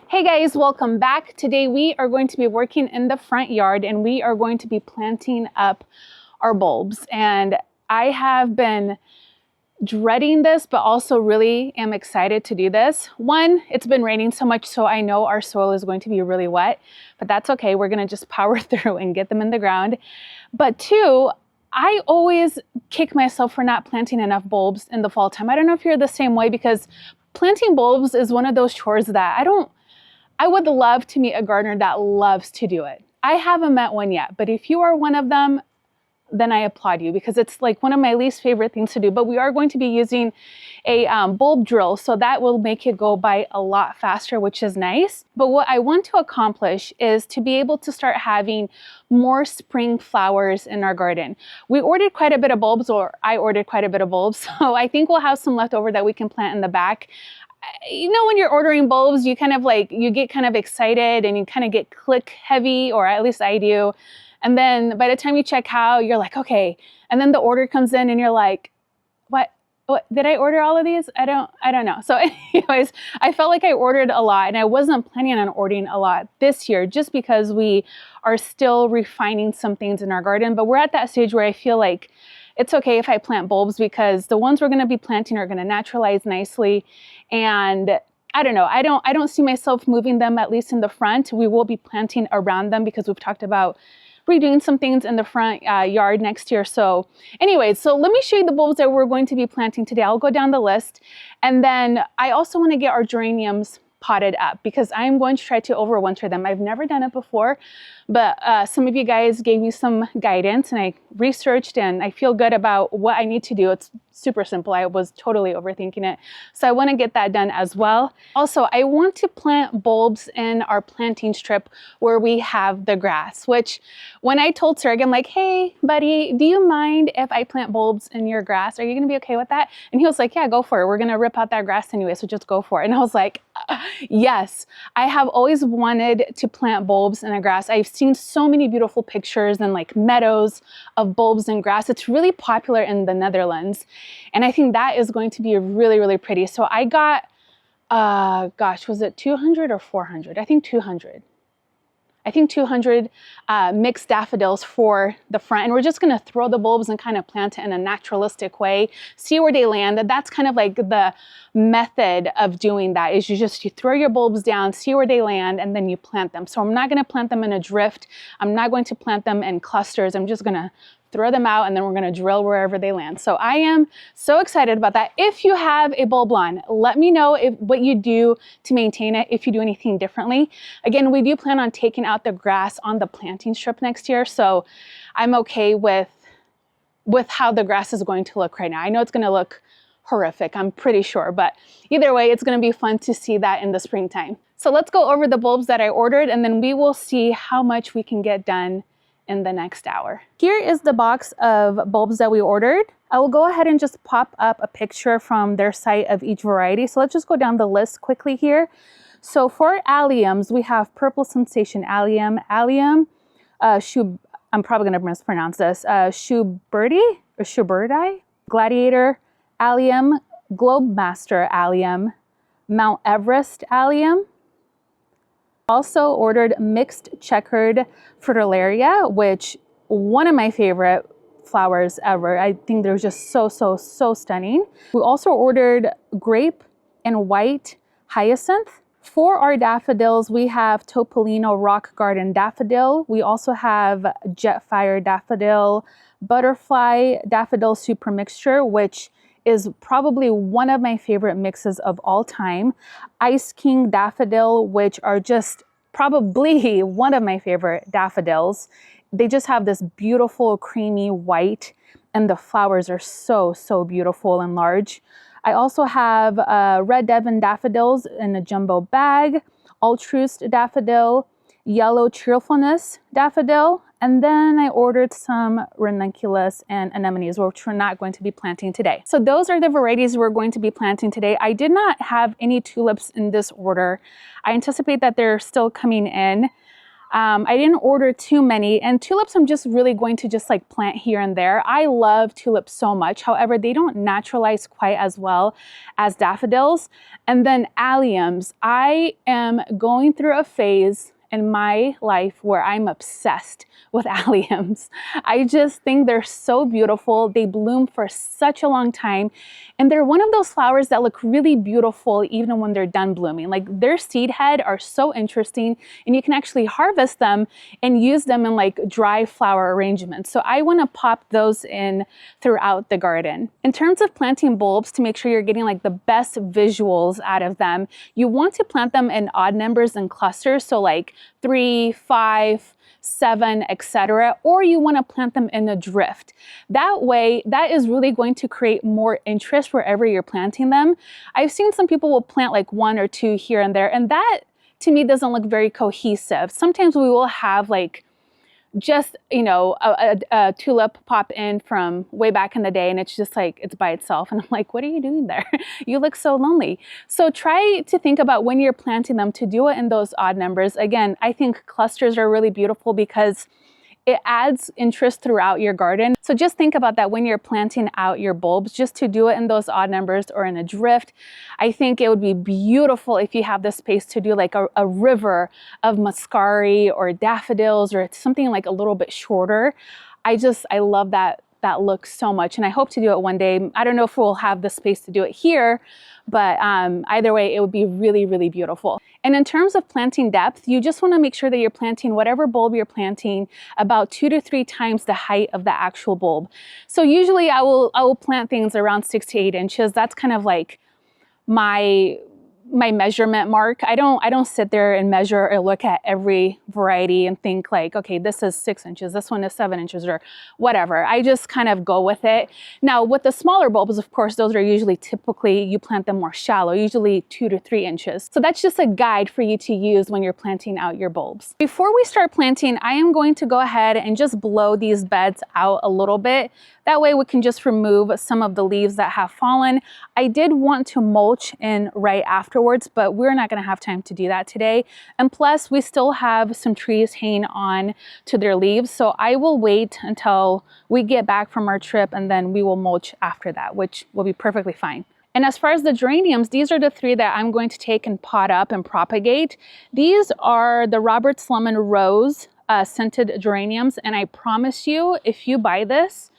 Hey guys, welcome back. Today we are going to be working in the front yard and we are going to be planting up our bulbs. And I have been dreading this, but also really am excited to do this. One, it's been raining so much, so I know our soil is going to be really wet, but that's okay. We're gonna just power through and get them in the ground. But two, I always kick myself for not planting enough bulbs in the fall time. I don't know if you're the same way, because planting bulbs is one of those chores that I would love to meet a gardener that loves to do it. I haven't met one yet, but if you are one of them, then I applaud you, because it's like one of my least favorite things to do. But we are going to be using a bulb drill, so that will make it go by a lot faster, which is nice. But what I want to accomplish is to be able to start having more spring flowers in our garden. We ordered quite a bit of bulbs, or I ordered quite a bit of bulbs, so I think we'll have some left over that we can plant in the back. You know, when you're ordering bulbs, you get kind of excited and you kind of get click heavy, or at least I do. And then by the time you check out, you're like, okay. And then the order comes in and you're like, what did I order all of these? I don't know. So anyways, I felt like I ordered a lot, and I wasn't planning on ordering a lot this year just because we are still refining some things in our garden. But we're at that stage where I feel like it's okay if I plant bulbs, because the ones we're going to be planting are going to naturalize nicely. And I don't know, I don't see myself moving them, at least in the front. We will be planting around them because we've talked about redoing some things in the front yard next year. So anyways, so let me show you the bulbs that we're going to be planting today. I'll go down the list. And then I also want to get our geraniums potted up, because I'm going to try to overwinter them. I've never done it before, but some of you guys gave me some guidance and I researched, and I feel good about what I need to do. It's super simple. I was totally overthinking it. So I want to get that done as well. Also, I want to plant bulbs in our planting strip where we have the grass, which when I told Serg, I'm like, hey buddy, do you mind if I plant bulbs in your grass? Are you going to be okay with that? And he was like, yeah, go for it. We're going to rip out that grass anyway, so just go for it. And I was like, yes, I have always wanted to plant bulbs in a grass. I've seen so many beautiful pictures and like meadows of bulbs and grass. It's really popular in the Netherlands. And I think that is going to be really, really pretty. So I got, gosh, was it 200 or 400? I think 200. I think 200 mixed daffodils for the front. And we're just going to throw the bulbs and kind of plant it in a naturalistic way, see where they land. That's kind of like the method of doing that, is you throw your bulbs down, see where they land, and then you plant them. So I'm not going to plant them in a drift. I'm not going to plant them in clusters. I'm just going to throw them out, and then we're going to drill wherever they land. So I am so excited about that. If you have a bulb lawn, let me know what you do to maintain it, if you do anything differently. Again, we do plan on taking out the grass on the planting strip next year, so I'm okay with how the grass is going to look right now. I know it's going to look horrific, I'm pretty sure, but either way, it's going to be fun to see that in the springtime. So let's go over the bulbs that I ordered, and then we will see how much we can get done in the next hour. Here is the box of bulbs that we ordered. I will go ahead and just pop up a picture from their site of each variety. So let's just go down the list quickly here. So for Alliums, we have Purple Sensation Allium, I'm probably gonna mispronounce this, Schuberti, Gladiator Allium, Globe Master Allium, Mount Everest Allium. Also ordered mixed checkered Fritillaria, which one of my favorite flowers ever. I think they're just so stunning. We also ordered grape and white hyacinth. For our daffodils, we have Topolino Rock Garden Daffodil. We also have Jetfire Daffodil, Butterfly Daffodil Super Mixture, which is probably one of my favorite mixes of all time. Ice King Daffodil, which are just probably one of my favorite daffodils. They just have this beautiful creamy white, and the flowers are so beautiful and large. I also have Red Devon Daffodils in a jumbo bag, Altruist Daffodil, Yellow Cheerfulness Daffodil, and then I ordered some ranunculus and anemones, which we're not going to be planting today. So those are the varieties we're going to be planting today. I did not have any tulips in this order. I anticipate that they're still coming in. I didn't order too many, and tulips I'm just really going to just like plant here and there. I love tulips so much. However, they don't naturalize quite as well as daffodils. And then alliums. I am going through a phase in my life where I'm obsessed with alliums. I just think they're so beautiful. They bloom for such a long time. And they're one of those flowers that look really beautiful even when they're done blooming. Like their seed head are so interesting, and you can actually harvest them and use them in like dry flower arrangements. So I want to pop those in throughout the garden. In terms of planting bulbs, to make sure you're getting like the best visuals out of them, you want to plant them in odd numbers and clusters. So like 3, 5, 7, etc. Or you want to plant them in a drift. That way, that is really going to create more interest wherever you're planting them. I've seen some people will plant like 1 or 2 here and there, and that to me doesn't look very cohesive. Sometimes we will have like just, you know, a tulip pop in from way back in the day, and it's just like, it's by itself. And I'm like, what are you doing there? You look so lonely. So try to think about when you're planting them to do it in those odd numbers. Again, I think clusters are really beautiful because it adds interest throughout your garden. So just think about that when you're planting out your bulbs, just to do it in those odd numbers or in a drift. I think it would be beautiful if you have the space to do like a river of muscari or daffodils or something like a little bit shorter. I love that look so much, and I hope to do it one day. I don't know if we'll have the space to do it here, but either way, it would be really, really beautiful. And in terms of planting depth, you just want to make sure that you're planting whatever bulb you're planting about 2 to 3 times the height of the actual bulb. So usually I will plant things around 6 to 8 inches. That's kind of like my measurement mark. I don't sit there and measure or look at every variety and think like, okay, this is 6 inches, this one is 7 inches or whatever. I just kind of go with it. Now with the smaller bulbs, of course, those are usually typically you plant them more shallow, usually 2 to 3 inches. So that's just a guide for you to use when you're planting out your bulbs. Before we start planting, I am going to go ahead and just blow these beds out a little bit. That way we can just remove some of the leaves that have fallen. I did want to mulch in right afterwards, but we're not going to have time to do that today. And plus we still have some trees hanging on to their leaves. So I will wait until we get back from our trip, and then we will mulch after that, which will be perfectly fine. And as far as the geraniums, these are the 3 that I'm going to take and pot up and propagate. These are the Robert's Lemon Rose scented geraniums. And I promise you, if you buy this,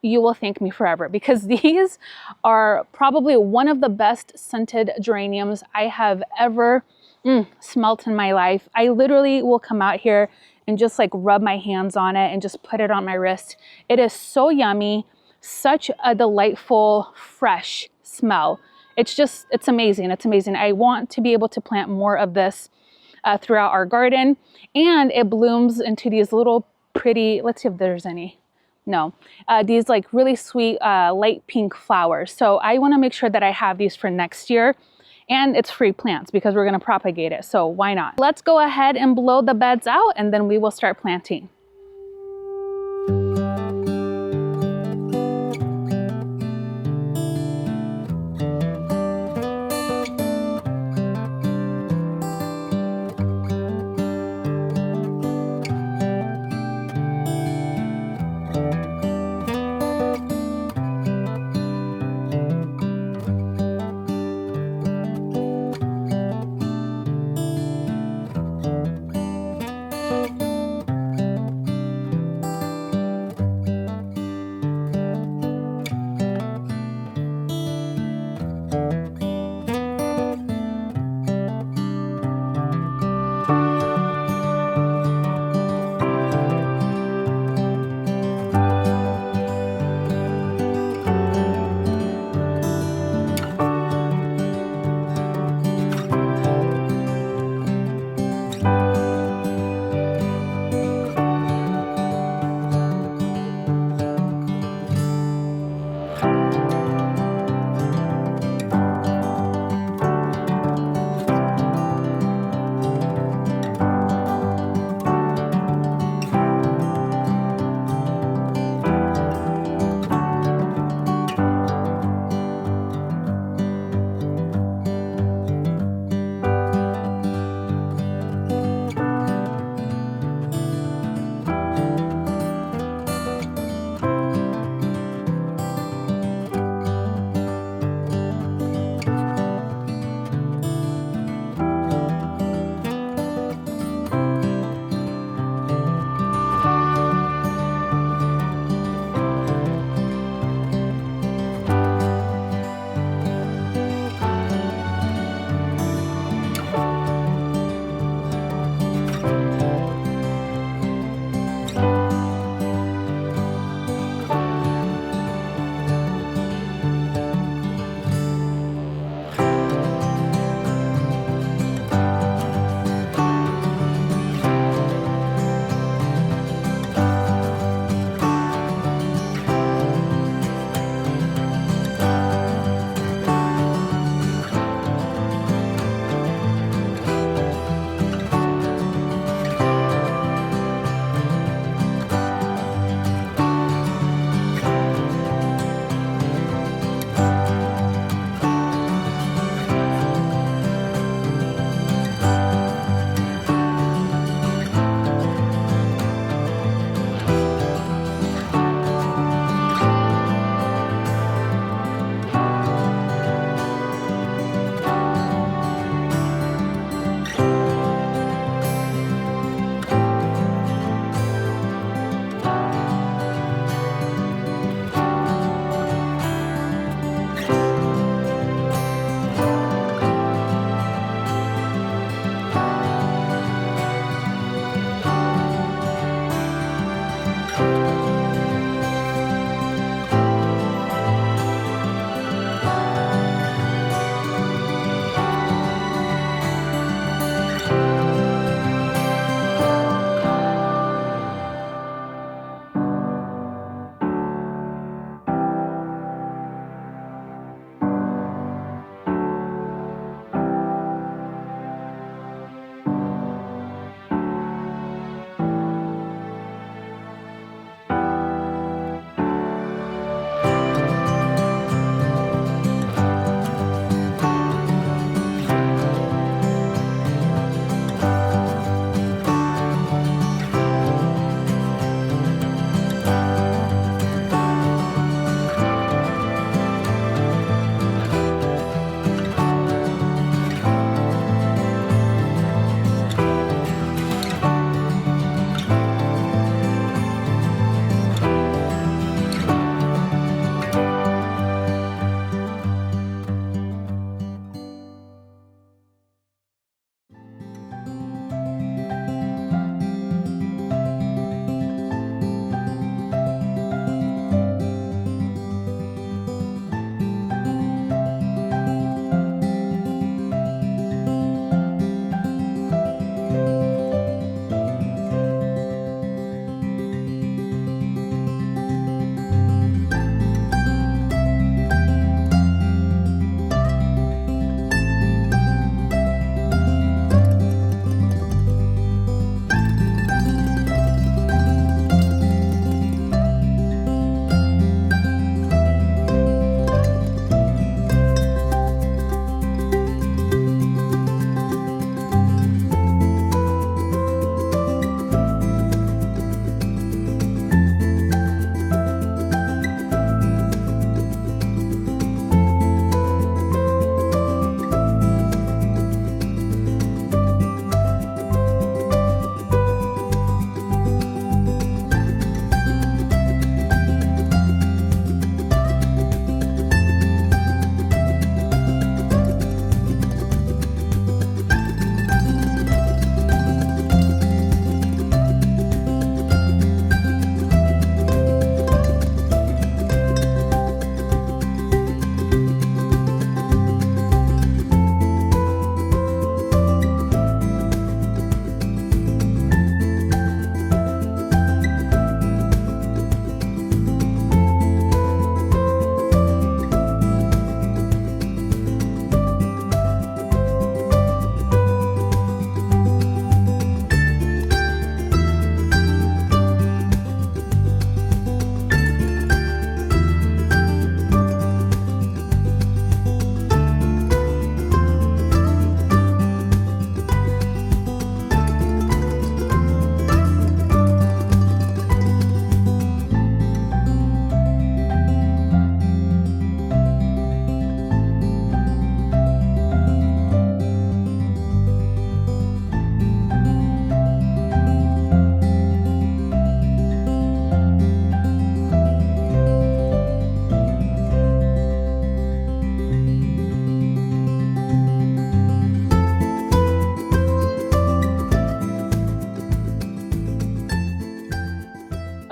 you will thank me forever, because these are probably one of the best scented geraniums I have ever smelt in my life. I literally will come out here and just like rub my hands on it and just put it on my wrist. It is so yummy, such a delightful, fresh smell. It's amazing. It's amazing. I want to be able to plant more of this throughout our garden, and it blooms into these little pretty, let's see if there's any. No, these like really sweet light pink flowers. So I want to make sure that I have these for next year, and it's free plants because we're going to propagate it. So why not? Let's go ahead and blow the beds out, and then we will start planting.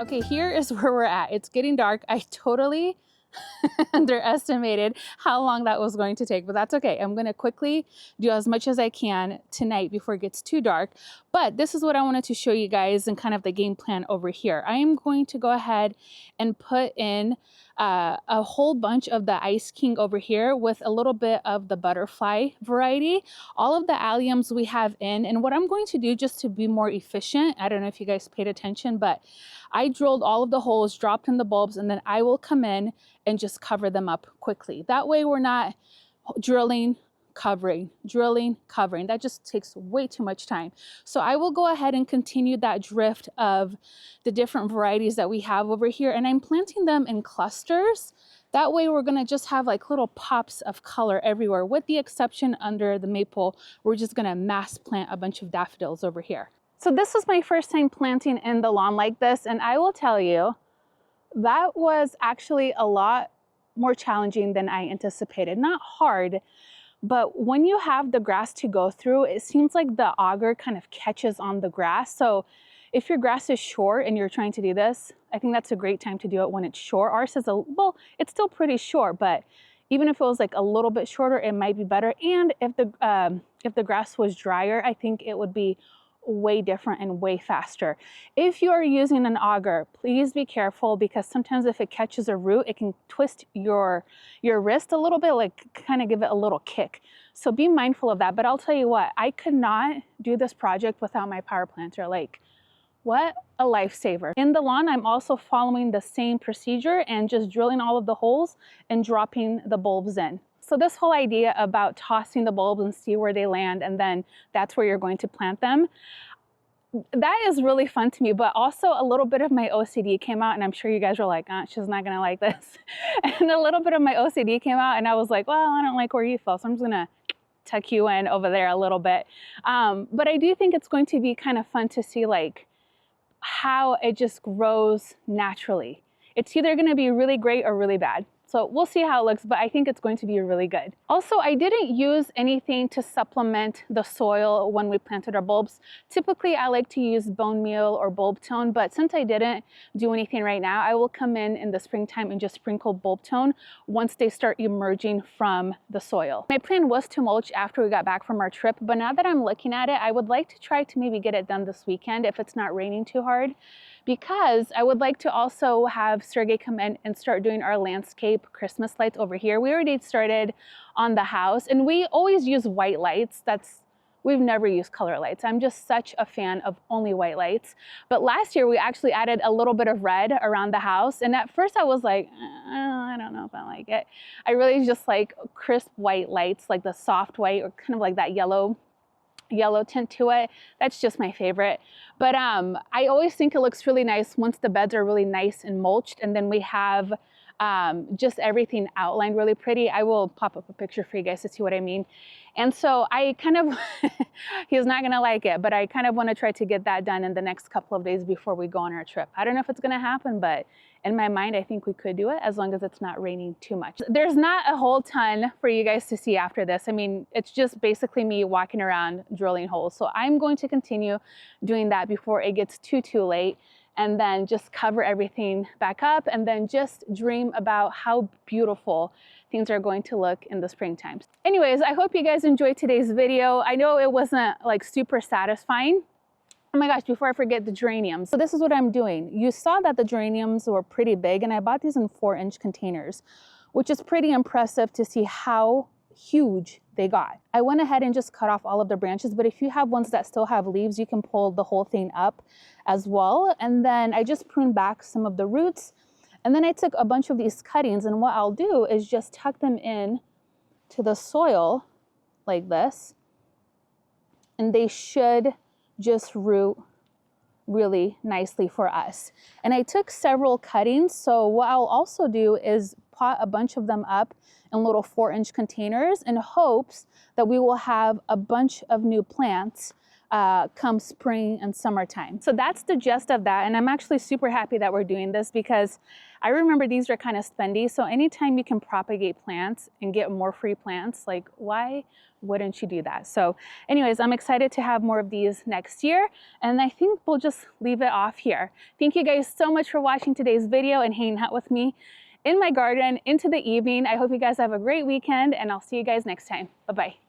Okay, here is where we're at. It's getting dark. I totally underestimated how long that was going to take, but that's okay. I'm going to quickly do as much as I can tonight before it gets too dark. But this is what I wanted to show you guys and kind of the game plan over here. I am going to go ahead and put in a whole bunch of the Ice King over here with a little bit of the butterfly variety. All of the Alliums we have in, and what I'm going to do just to be more efficient, I don't know if you guys paid attention, but I drilled all of the holes, dropped in the bulbs, and then I will come in and just cover them up quickly. That way we're not drilling, covering, drilling, covering. That just takes way too much time. So I will go ahead and continue that drift of the different varieties that we have over here, and I'm planting them in clusters. That way we're gonna just have like little pops of color everywhere, with the exception under the maple. We're just gonna mass plant a bunch of daffodils over here. So this was my first time planting in the lawn like this, and I will tell you, that was actually a lot more challenging than I anticipated. Not hard, but when you have the grass to go through, it seems like the auger kind of catches on the grass. So if your grass is short and you're trying to do this, I think that's a great time to do it when it's short. Ours is well, it's still pretty short, but even if it was like a little bit shorter, it might be better. And if the grass was drier, I think it would be way different and way faster. If you are using an auger, please be careful, because sometimes if it catches a root, it can twist your wrist a little bit, like kind of give it a little kick. So be mindful of that. But I'll tell you what, I could not do this project without my power planter. Like, what a lifesaver. In the lawn, I'm also following the same procedure and just drilling all of the holes and dropping the bulbs in. So this whole idea about tossing the bulbs and see where they land, and then that's where you're going to plant them, that is really fun to me. But also a little bit of my OCD came out, and I'm sure you guys were like, she's not gonna like this. And a little bit of my OCD came out, and I was like, well, I don't like where you fell, so I'm just gonna tuck you in over there a little bit. But I do think it's going to be kind of fun to see like how it just grows naturally. It's either gonna be really great or really bad. So we'll see how it looks, but I think it's going to be really good. Also, I didn't use anything to supplement the soil when we planted our bulbs. Typically, I like to use bone meal or bulb tone, but since I didn't do anything right now, I will come in the springtime and just sprinkle bulb tone once they start emerging from the soil. My plan was to mulch after we got back from our trip, but now that I'm looking at it, I would like to try to maybe get it done this weekend if it's not raining too hard, because I would like to also have Sergey come in and start doing our landscape Christmas lights over here. We already started on the house, and we always use white lights. We've never used color lights. I'm just such a fan of only white lights. But last year we actually added a little bit of red around the house, and at first I was like, I don't know if I like it. I really just like crisp white lights, like the soft white, or kind of like that yellow tint to it. That's just my favorite. But I always think it looks really nice once the beds are really nice and mulched, and then we have just everything outlined really pretty. I will pop up a picture for you guys to see what I mean. And so I kind of, he's not gonna like it, but I kind of wanna try to get that done in the next couple of days before we go on our trip. I don't know if it's gonna happen, but in my mind, I think we could do it as long as it's not raining too much. There's not a whole ton for you guys to see after this. I mean, it's just basically me walking around drilling holes. So I'm going to continue doing that before it gets too late, and then just cover everything back up, and then just dream about how beautiful things are going to look in the springtime. Anyways, I hope you guys enjoyed today's video. I know it wasn't like super satisfying. Oh my gosh, before I forget, the geraniums. So this is what I'm doing. You saw that the geraniums were pretty big, and I bought these in 4-inch containers, which is pretty impressive to see how huge they got. I went ahead and just cut off all of the branches, but if you have ones that still have leaves, you can pull the whole thing up as well. And then I just pruned back some of the roots, and then I took a bunch of these cuttings, and what I'll do is just tuck them in to the soil like this, and they should just root really nicely for us. And I took several cuttings, so what I'll also do is pot a bunch of them up in little 4-inch containers in hopes that we will have a bunch of new plants come spring and summertime. So that's the gist of that. And I'm actually super happy that we're doing this because I remember these are kind of spendy. So anytime you can propagate plants and get more free plants, like why wouldn't you do that? So anyways, I'm excited to have more of these next year. And I think we'll just leave it off here. Thank you guys so much for watching today's video and hanging out with me in my garden into the evening. I hope you guys have a great weekend and I'll see you guys next time. Bye-bye.